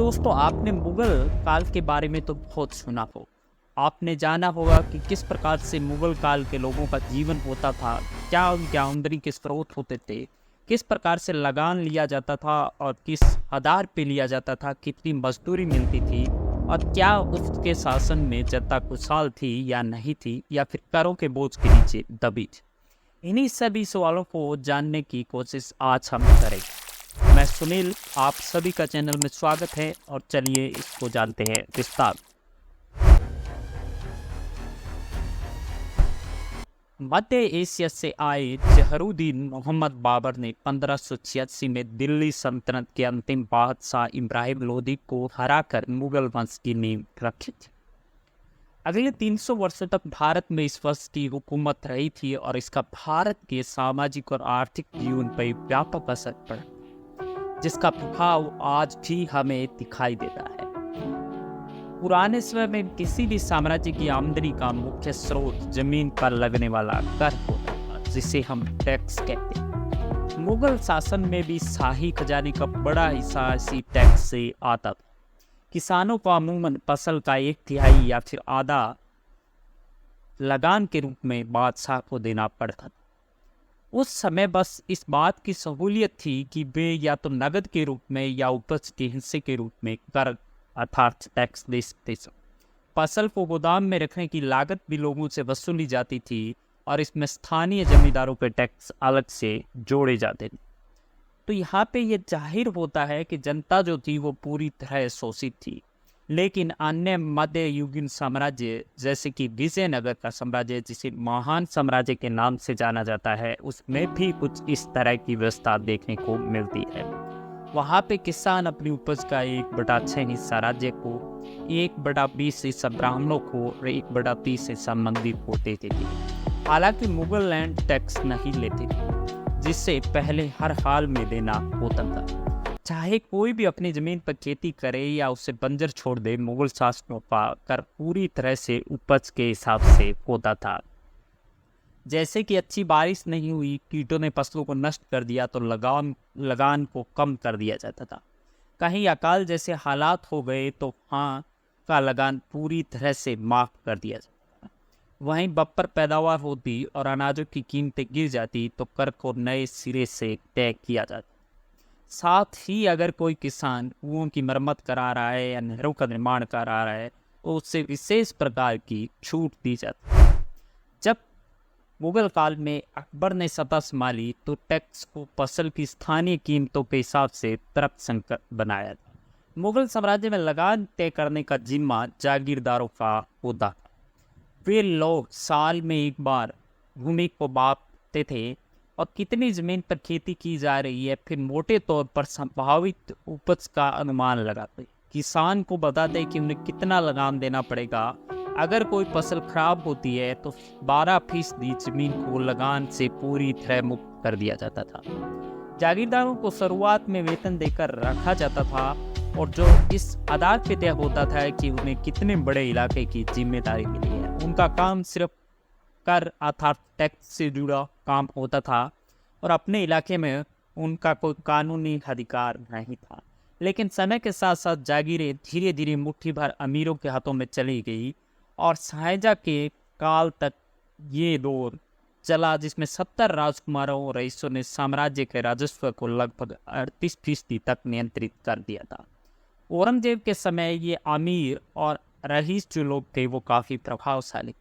दोस्तों, आपने मुगल काल के बारे में तो बहुत सुना हो। आपने जाना होगा कि किस प्रकार से मुगल काल के लोगों का जीवन होता था, क्या उनकी आमदनी के स्रोत होते थे, किस प्रकार से लगान लिया जाता था और किस आधार पे लिया जाता था, कितनी मजदूरी मिलती थी और क्या उसके शासन में जनता खुशहाल थी या नहीं थी, या फिर करों के बोझ के नीचे दबी थी। इन्हीं सभी सवालों को जानने की कोशिश आज हम करेंगे। मैं सुनील, आप सभी का चैनल में स्वागत है और चलिए इसको जानते हैं विस्तार। मध्य एशिया से आए जहरुद्दीन मोहम्मद बाबर ने 1586 में दिल्ली सल्तनत के अंतिम बादशाह इब्राहिम लोदी को हराकर मुगल वंश की नींव रखी थी। अगले 300 वर्षों तक भारत में इस वंश की हुकूमत रही थी और इसका भारत के सामाजिक और आर्थिक जीवन पर व्यापक असर पड़ा, जिसका प्रभाव आज भी हमें दिखाई देता है। पुराने समय में किसी भी साम्राज्य की आमदनी का मुख्य स्रोत जमीन पर लगने वाला कर होता था, जिसे हम टैक्स कहते हैं। मुगल शासन में भी शाही खजाने का बड़ा हिस्सा इसी टैक्स से आता था। किसानों को अमूमन फसल का 1/3 या फिर आधा लगान के रूप में बादशाह को देना पड़ता था। उस समय बस इस बात की सहूलियत थी कि वे या तो नगद के रूप में या उपज के हिस्से के रूप में कर अर्थात टैक्स दे सकते थे। फसल को गोदाम में रखने की लागत भी लोगों से वसूली जाती थी और इसमें स्थानीय जमींदारों के टैक्स अलग से जोड़े जाते थे। तो यहाँ पे ये जाहिर होता है कि जनता जो थी वो पूरी तरह शोषित थी। लेकिन अन्य मध्ययुगीन साम्राज्य जैसे कि विजयनगर का साम्राज्य, जिसे महान साम्राज्य के नाम से जाना जाता है, उसमें भी कुछ इस तरह की व्यवस्था देखने को मिलती है। वहाँ पे किसान अपनी उपज का 1/6 हिस्सा राज्य को, 1/20 हिस्सा ब्राह्मणों को और 1/30 हिस्सा मंदिर को देते थे। हालांकि मुगल लैंड टैक्स नहीं लेते थे, जिससे पहले हर हाल में देना होता था। चाहे कोई भी अपनी जमीन पर खेती करे या उसे बंजर छोड़ दे, मुगल शासकों का कर पूरी तरह से उपज के हिसाब से होता था। जैसे कि अच्छी बारिश नहीं हुई, कीटों ने फसलों को नष्ट कर दिया, तो लगान को कम कर दिया जाता था। कहीं अकाल जैसे हालात हो गए तो हाँ का लगान पूरी तरह से माफ कर दिया जाता था। वहीं बम्पर पैदावार होती और अनाजों की कीमतें गिर जाती तो कर को नए सिरे से तय किया जाता। साथ ही अगर कोई किसान कुओं की मरम्मत करा रहा है या नहरों का निर्माण करा रहा है तो उससे विशेष प्रकार की छूट दी जाती। जब मुगल काल में अकबर ने सत्ता संभाली तो टैक्स को फसल की स्थानीय कीमतों के हिसाब से तर्कसंगत बनाया था। मुगल साम्राज्य में लगान तय करने का जिम्मा जागीरदारों का होता था। वे लोग साल में एक बार भूमि को मापते थे और कितनी जमीन पर खेती की जा रही है, फिर मोटे तौर पर संभावित उपज का अनुमान लगाते। किसान को बताते कि उन्हें कितना लगान देना पड़ेगा। अगर कोई फसल खराब होती है तो 12% जमीन को लगान से पूरी तरह मुक्त कर दिया जाता था। जागीरदारों को शुरुआत में वेतन देकर रखा जाता था और जो इस आधार पे तय होता था कि उन्हें कितने बड़े इलाके की जिम्मेदारी मिली है। उनका काम सिर्फ कर अर्थात टैक्स से जुड़ा काम होता था और अपने इलाके में उनका कोई कानूनी अधिकार नहीं था। लेकिन समय के साथ साथ जागीरें धीरे धीरे मुट्ठी भर अमीरों के हाथों में चली गई और शाहजहाँ के काल तक ये दौर चला, जिसमें 70 राजकुमारों और रईसों ने साम्राज्य के राजस्व को लगभग 38% तक नियंत्रित कर दिया था। औरंगजेब के समय ये अमीर और रईस जो लोग थे वो काफ़ी प्रभावशाली।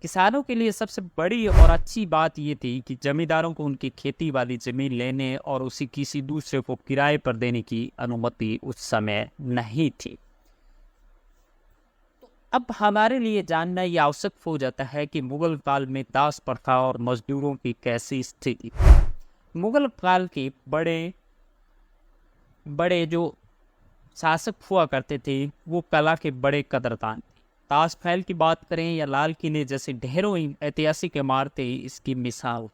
किसानों के लिए सबसे बड़ी और अच्छी बात ये थी कि जमींदारों को उनकी खेती वाली जमीन लेने और उसी किसी दूसरे को किराए पर देने की अनुमति उस समय नहीं थी। तो अब हमारे लिए जानना ये आवश्यक हो जाता है कि मुगल काल में दास प्रथा और मजदूरों की कैसी स्थिति थी। मुगल काल के बड़े बड़े जो शासक हुआ करते थे वो कला के बड़े कदरदान। ताजमहल की बात करें या लाल किले जैसे ढेरों ऐतिहासिक इमारतें इसकी मिसाल।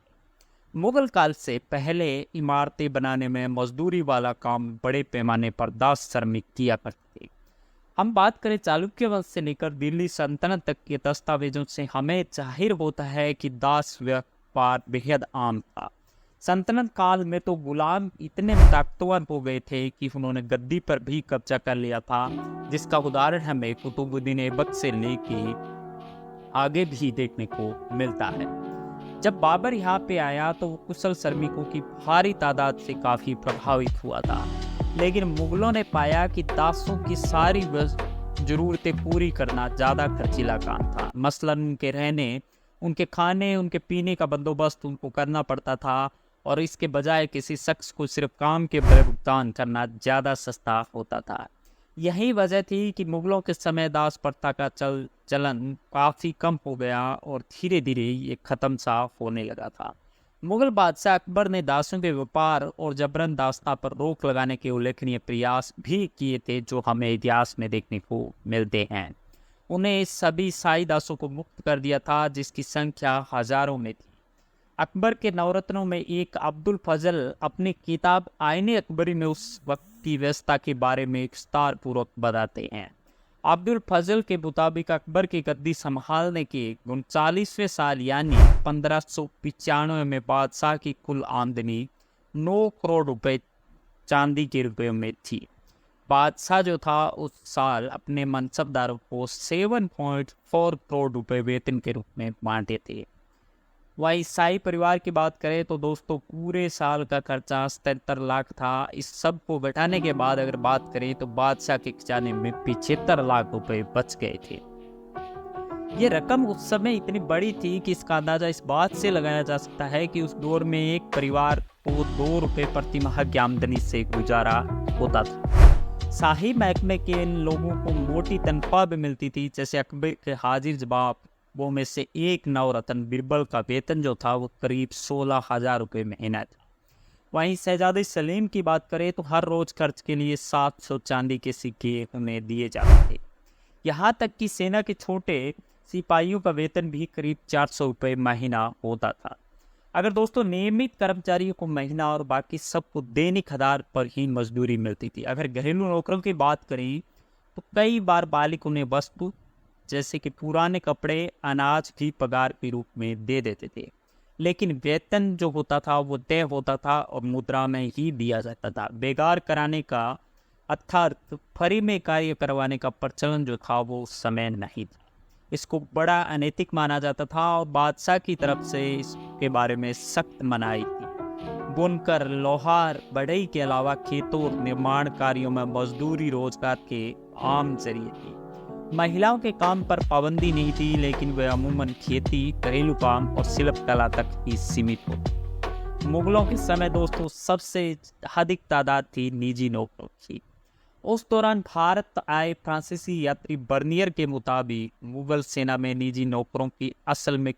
मुगल काल से पहले इमारतें बनाने में मजदूरी वाला काम बड़े पैमाने पर दास श्रमिक किया करते थे। हम बात करें चालुक्य वंश से लेकर दिल्ली सल्तनत तक के दस्तावेजों से हमें जाहिर होता है कि दास व्यापार बेहद आम था। सल्तनत काल में तो गुलाम इतने ताकतवर हो गए थे कि उन्होंने गद्दी पर भी कब्जा कर लिया था, जिसका उदाहरण हमें कुतुबुद्दीन ऐबक से लेके आगे भी देखने को मिलता है। जब बाबर यहाँ पे आया तो वो कुशल श्रमिकों की भारी तादाद से काफ़ी प्रभावित हुआ था, लेकिन मुगलों ने पाया कि दासों की सारी ज़रूरतें पूरी करना ज़्यादा खर्चीला काम था। मसलन उनके रहने, उनके खाने, उनके पीने का बंदोबस्त उनको करना पड़ता था, और इसके बजाय किसी शख्स को सिर्फ काम के बदले भुगतान करना ज़्यादा सस्ता होता था। यही वजह थी कि मुगलों के समय दास प्रथा का चलन काफ़ी कम हो गया और धीरे धीरे ये ख़त्म सा होने लगा था। मुगल बादशाह अकबर ने दासों के व्यापार और जबरन दास्ता पर रोक लगाने के उल्लेखनीय प्रयास भी किए थे, जो हमें इतिहास में देखने को मिलते हैं। उन्हें सभी शाही दासों को मुक्त कर दिया था, जिसकी संख्या हजारों में थी। अकबर के नवरत्नों में एक अब्दुल फजल अपनी किताब आईने अकबरी में उस वक्त की व्यवस्था के बारे में विस्तार पूर्वक बताते हैं। अब्दुल फजल के मुताबिक अकबर की गद्दी संभालने के 39वें साल यानी 1595 में बादशाह की कुल आमदनी 9 करोड़ रुपए चांदी के रुपयों में थी। बादशाह जो था उस साल अपने मनसबदारों को 7.4 करोड़ रुपए वेतन के रूप में बांटे थे। वहीं शाही परिवार की बात करें तो दोस्तों पूरे साल का खर्चा 77 लाख था। इस सब को घटाने के बाद अगर बात करें तो बादशाह के खजाने में 75 लाख रुपए बच गए थे। ये रकम उस समय इतनी बड़ी थी कि इसका अंदाजा इस बात से लगाया जा सकता है कि उस दौर में एक परिवार को 2 रुपए प्रति माह की आमदनी से गुजारा होता था। शाही महकमे के इन लोगों को मोटी तनख्वाह भी मिलती थी। जैसे अकबर के हाजिर जवाब वो में से एक नवरत्न बिरबल का वेतन जो था वो करीब 16,000 रुपये महीना था। वहीं शहजादे सलीम की बात करें तो हर रोज खर्च के लिए 700 चांदी के सिक्के उन्हें दिए जाते थे। यहाँ तक कि सेना के छोटे सिपाहियों का वेतन भी करीब 400 रुपये महीना होता था। अगर दोस्तों नियमित कर्मचारियों को महीना और बाकी सबको दैनिक आधार पर ही मजदूरी मिलती थी। अगर घरेलू नौकरों की बात करें तो कई बार मालिक उन्हें वस्तु जैसे कि पुराने कपड़े, अनाज भी पगार के रूप में दे देते थे, लेकिन वेतन जो होता था वो तय होता था और मुद्रा में ही दिया जाता था। बेगार कराने का अर्थात फ्री में कार्य करवाने का प्रचलन जो था वो उस समय नहीं था। इसको बड़ा अनैतिक माना जाता था और बादशाह की तरफ से इसके बारे में सख्त मनाही थी। बुनकर, लोहार, बढ़ई के अलावा खेतों और निर्माण कार्यों में मजदूरी रोजगार के आम जरिए थी। महिलाओं के काम पर पाबंदी नहीं थी, लेकिन वे अमूमन खेती, घरेलू काम और शिल्प कला तक ही सीमित होती। मुगलों के समय दोस्तों सबसे अधिक तादाद थी निजी नौकरों की। उस दौरान भारत आए फ्रांसीसी यात्री बर्नियर के मुताबिक मुगल सेना में निजी नौकरों की असल में